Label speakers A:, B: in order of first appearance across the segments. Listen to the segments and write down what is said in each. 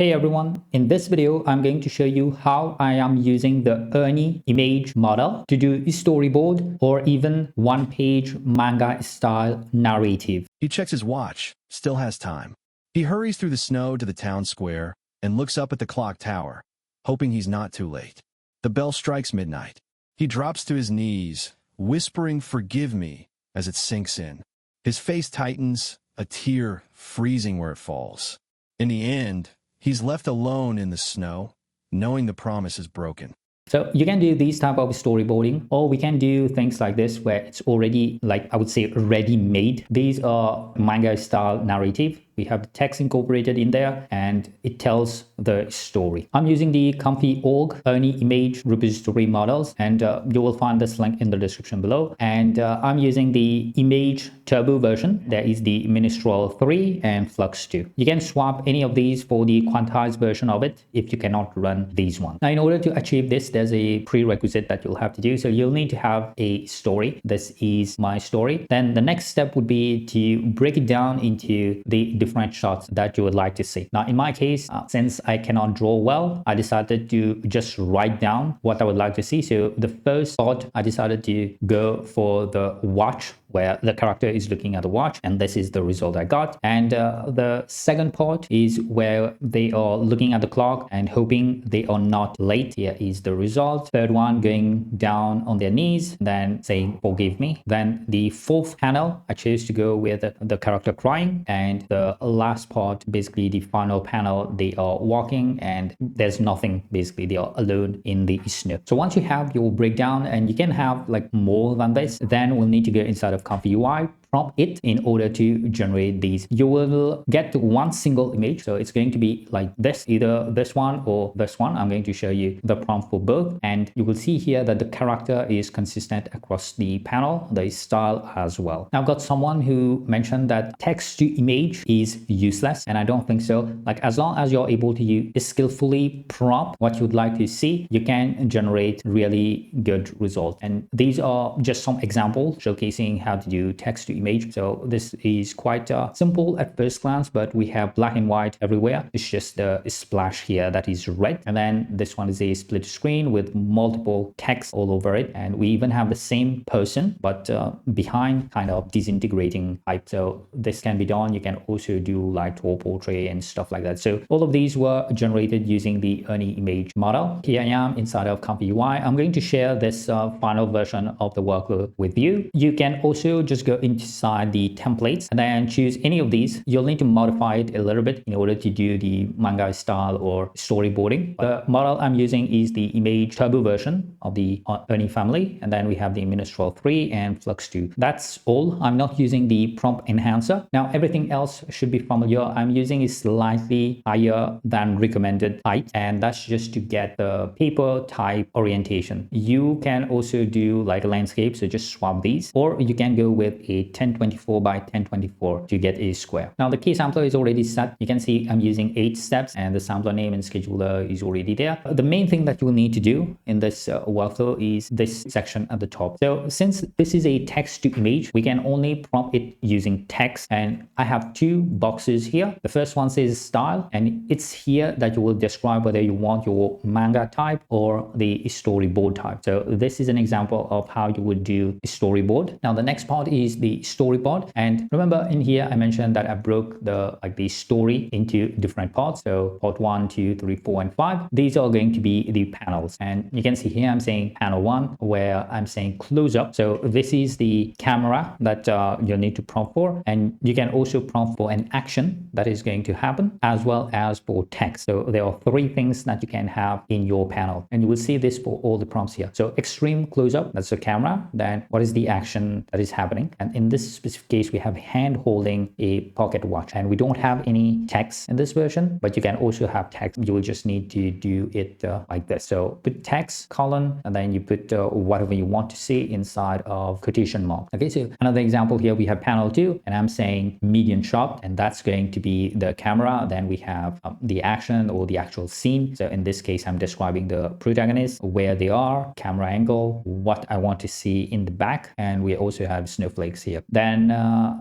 A: Hey everyone, in this video, I'm going to show you how I am using the Ernie image model to do a storyboard or even one-page manga-style narrative.
B: He checks his watch, still has time. He hurries through the snow to the town square and looks up at the clock tower, hoping he's not too late. The bell strikes midnight. He drops to his knees, whispering "forgive me" as it sinks in. His face tightens, a tear freezing where it falls. In the end, he's left alone in the snow, knowing the promise is broken.
A: So you can do these type of storyboarding, or we can do things like this where it's already, like I would say, ready-made. These are manga-style narrative. We have the text incorporated in there and it tells the story. I'm using the ComfyUI Ernie-Image repository models, and you will find this link in the description below. And I'm using the Image-Turbo version. There is the Minstrel 3 and Flux 2. You can swap any of these for the quantized version of it if you cannot run these ones. Now, in order to achieve this, there's a prerequisite that you'll have to do. So you'll need to have a story. This is my story. Then the next step would be to break it down into the different shots that you would like to see. Now, in my case, since I cannot draw well, I decided to just write down what I would like to see. So the first part, I decided to go for the watch, where the character is looking at the watch, and this is the result I got. And the second part is where they are looking at the clock and hoping they are not late. Here is the result. Third one, going down on their knees, then saying "forgive me." Then the fourth panel, I chose to go with the character crying, and the last part, basically the final panel, they are walking and there's nothing. Basically, they are alone in the snow. So once you have your breakdown, and you can have like more than this, then we'll need to go inside of ComfyUI, prompt it in order to generate these. You will get one single image, so it's going to be like this, either this one or this one. I'm going to show you the prompt for both, and you will see here that the character is consistent across the panel, the style as well. Now, I've got someone who mentioned that text to image is useless, and I don't think so. Like, as long as you're able to skillfully prompt what you'd like to see, you can generate really good results. And these are just some examples showcasing how to do text to image. So this is quite simple at first glance, but we have black and white everywhere. It's just the splash here that is red, and then this one is a split screen with multiple text all over it, and we even have the same person but behind, kind of disintegrating type. So this can be done. You can also do like tour portrait and stuff like that. So all of these were generated using the Ernie image model. Here I am inside of ComfyUI. I'm going to share this final version of the workflow with you. You can also just go inside the templates and then choose any of these. You'll need to modify it a little bit in order to do the manga style or storyboarding. The model I'm using is the Image-Turbo version of the Ernie family, and then we have the Minstrel 3 and Flux 2. That's all. I'm not using the prompt enhancer. Now, everything else should be familiar. I'm using is slightly higher than recommended height, and that's just to get the paper type orientation. You can also do like a landscape, so just swap these, or you can go with a 1024 by 1024 to get a square. Now, the key sampler is already set. You can see I'm using 8 steps, and the sampler name and scheduler is already there. The main thing that you will need to do in this workflow is this section at the top. So since this is a text to image, we can only prompt it using text, and I have 2 boxes here. The first one says style, and it's here that you will describe whether you want your manga type or the storyboard type. So this is an example of how you would do a storyboard. Now, the next part is the story part, and remember in here I mentioned that I broke the story into different parts. So part 1, 2, 3, 4, and 5. These are going to be the panels, and you can see here I'm saying panel 1, where I'm saying close up. So this is the camera that you'll need to prompt for, and you can also prompt for an action that is going to happen, as well as for text. So there are 3 things that you can have in your panel, and you will see this for all the prompts here. So extreme close up, that's the camera. Then what is the action that is happening? And in this specific case, we have hand holding a pocket watch, and we don't have any text in this version, but you can also have text. You will just need to do it like this. So put text colon, and then you put whatever you want to see inside of quotation mark. Okay, so another example here, we have panel 2, and I'm saying medium shot, and that's going to be the camera. Then we have the action or the actual scene. So in this case, I'm describing the protagonist, where they are, camera angle, what I want to see in the back, and we also have snowflakes here. Then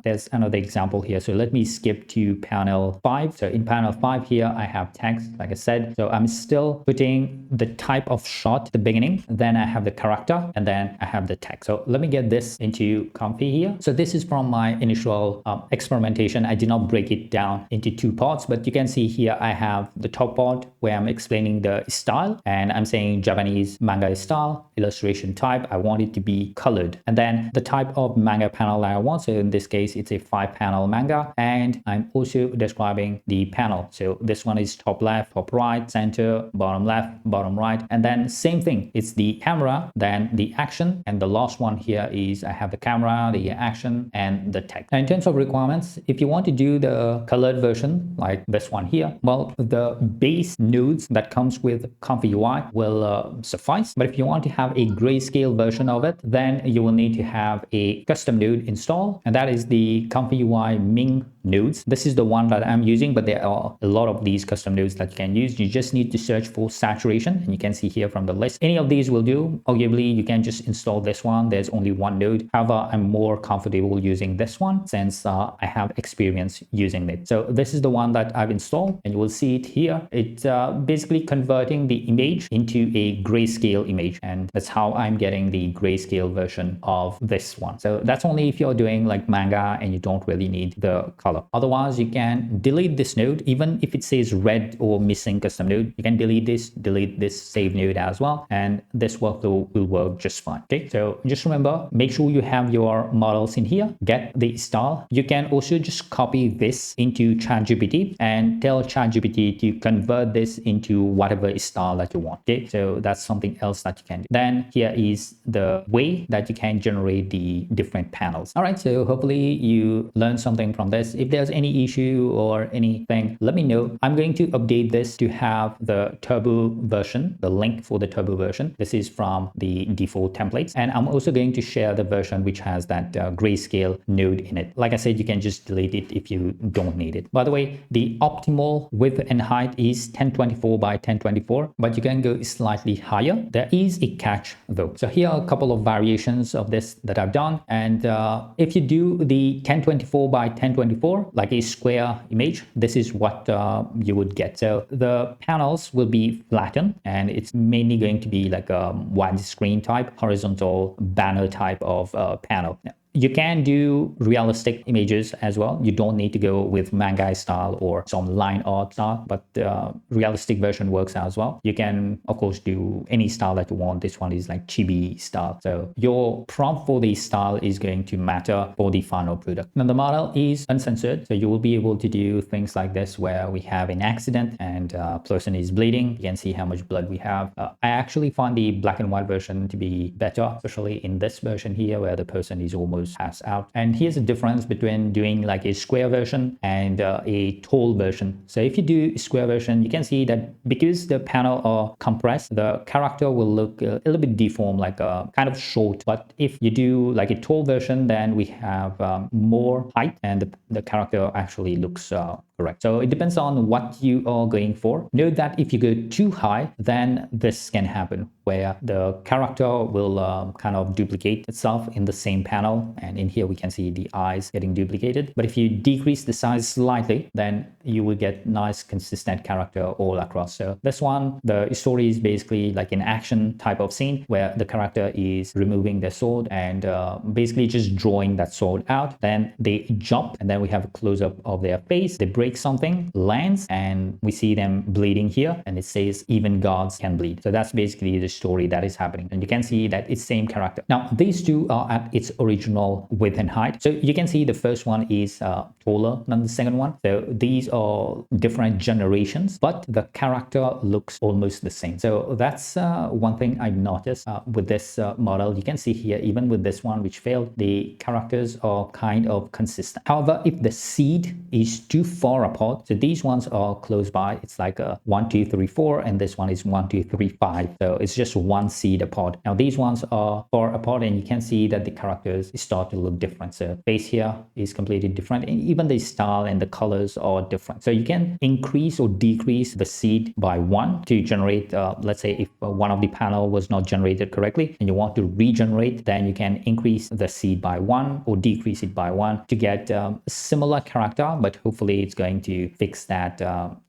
A: there's another example here. So let me skip to panel 5. So in panel 5 here, I have text, like I said. So I'm still putting the type of shot at the beginning. Then I have the character, and then I have the text. So let me get this into Comfy here. So this is from my initial experimentation. I did not break it down into 2 parts, but you can see here I have the top part where I'm explaining the style, and I'm saying Japanese manga style, illustration type. I want it to be colored, and then the type of manga panel that I want. So in this case, it's a 5-panel manga, and I'm also describing the panel. So this one is top left, top right, center, bottom left, bottom right, and then same thing. It's the camera, then the action, and the last one here is I have the camera, the action, and the text. Now, in terms of requirements, if you want to do the colored version like this one here, well, the base nodes that comes with ComfyUI will suffice. But if you want to have a grayscale version of it, then you will need to have a custom node installed, and that is the ComfyUI Ming nodes. This is the one that I'm using, but there are a lot of these custom nodes that you can use. You just need to search for saturation, and you can see here from the list. Any of these will do. Arguably, you can just install this one. There's only one node. However, I'm more comfortable using this one since I have experience using it. So this is the one that I've installed, and you will see it here. It's basically converting the image into a grayscale image, and that's how I'm getting the grayscale version of this one. So that's only if you're doing like manga and you don't really need the color. Otherwise, you can delete this node. Even if it says red or missing custom node, you can delete this save node as well, and this workflow will work just fine. Okay, so just remember, make sure you have your models in here, get the style. You can also just copy this into ChatGPT and tell ChatGPT to convert this into whatever style that you want. Okay, so that's something else that you can do. Then here is the way that you can generate the different panels. All right, so hopefully you learned something from this. If there's any issue or anything, let me know. I'm going to update this to have the turbo version, the link for the turbo version. This is from the default templates, and I'm also going to share the version which has that grayscale node in it. Like I said, you can just delete it if you don't need it. By the way, the optimal width and height is 1024 by 1024, but you can go slightly higher. There is a catch though. So here are a couple of variations of this that I've done, and if you do the 1024 by 1024 like a square image, this is what you would get. So the panels will be flattened, and it's mainly going to be like a widescreen type, horizontal banner type of panel. You can do realistic images as well. You don't need to go with manga style or some line art style, but realistic version works as well. You can, of course, do any style that you want. This one is like chibi style. So your prompt for the style is going to matter for the final product. Now the model is uncensored, so you will be able to do things like this where we have an accident and a person is bleeding. You can see how much blood we have. I actually find the black and white version to be better, especially in this version here where the person is almost passed out. And here's a difference between doing like a square version and a tall version. So if you do a square version, you can see that because the panel are compressed, the character will look a little bit deformed, like kind of short. But if you do like a tall version, then we have more height, and the character actually looks correct. So it depends on what you are going for. Note that if you go too high, then this can happen where the character will kind of duplicate itself in the same panel. And in here, we can see the eyes getting duplicated. But if you decrease the size slightly, then you will get nice, consistent character all across. So this one, the story is basically like an action type of scene where the character is removing their sword and basically just drawing that sword out. Then they jump, and then we have a close-up of their face. They break something, lands, and we see them bleeding here, and it says even gods can bleed. So that's basically the story that is happening, and you can see that it's same character. Now these two are at its original width and height. So you can see the first one is taller than the second one. So these are different generations, but the character looks almost the same. So that's one thing I noticed with this model. You can see here, even with this one which failed, the characters are kind of consistent. However, if the seed is too far apart, so these ones are close by, it's like a 1 2 3 4, and this one is 1 2 3 5. So it's just just one seed apart. Now these ones are far apart, and you can see that the characters start to look different. So face here is completely different, and even the style and the colors are different. So you can increase or decrease the seed by 1 to generate, let's say if one of the panel was not generated correctly and you want to regenerate, then you can increase the seed by 1 or decrease it by 1 to get a similar character, but hopefully it's going to fix that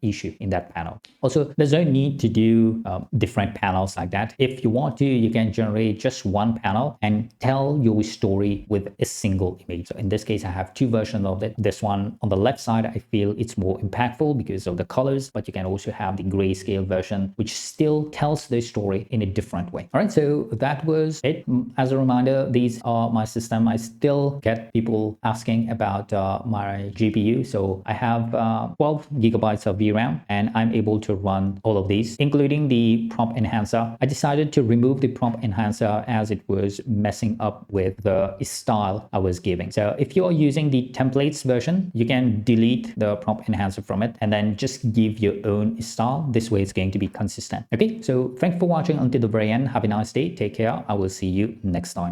A: issue in that panel. Also, there's no need to do different panels like that. If you want to, you can generate just one panel and tell your story with a single image. So in this case, I have two versions of it. This one on the left side, I feel it's more impactful because of the colors, but you can also have the grayscale version, which still tells the story in a different way. All right, so that was it. As a reminder, these are my system. I still get people asking about my GPU. So I have 12 gigabytes of VRAM, and I'm able to run all of these, including the prompt enhancer. I decided to remove the prompt enhancer as it was messing up with the style I was giving. So if you're using the templates version, you can delete the prompt enhancer from it and then just give your own style. This way it's going to be consistent. Okay, so thanks for watching until the very end. Have a nice day. Take care. I will see you next time.